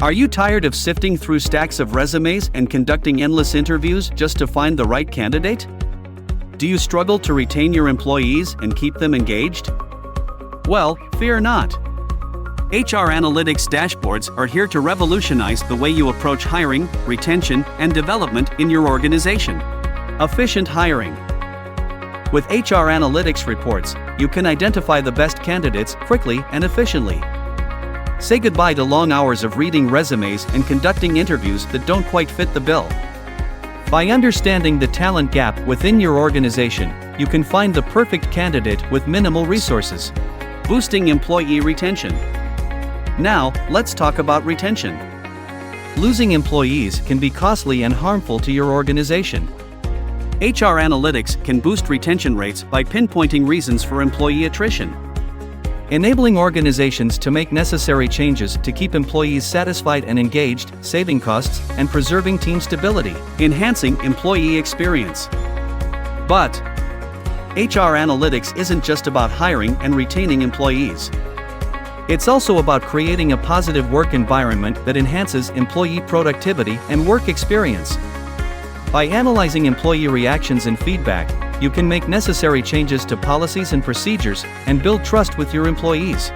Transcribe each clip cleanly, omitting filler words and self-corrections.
Are you tired of sifting through stacks of resumes and conducting endless interviews just to find the right candidate? Do you struggle to retain your employees and keep them engaged? Well, fear not. HR Analytics dashboards are here to revolutionize the way you approach hiring, retention, and development in your organization. Efficient hiring. With HR Analytics reports, you can identify the best candidates quickly and efficiently. Say goodbye to long hours of reading resumes and conducting interviews that don't quite fit the bill. By understanding the talent gap within your organization, you can find the perfect candidate with minimal resources, boosting employee retention. Now, let's talk about retention. Losing employees can be costly and harmful to your organization. HR Analytics can boost retention rates by pinpointing reasons for employee attrition, enabling organizations to make necessary changes to keep employees satisfied and engaged, saving costs, and preserving team stability, enhancing employee experience. But HR Analytics isn't just about hiring and retaining employees. It's also about creating a positive work environment that enhances employee productivity and work experience. By analyzing employee reactions and feedback, you can make necessary changes to policies and procedures and build trust with your employees.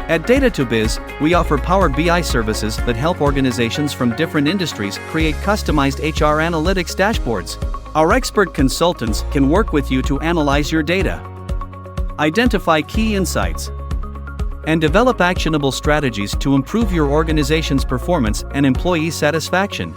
At Data2Biz, we offer Power BI services that help organizations from different industries create customized HR Analytics dashboards. Our expert consultants can work with you to analyze your data, identify key insights, and develop actionable strategies to improve your organization's performance and employee satisfaction.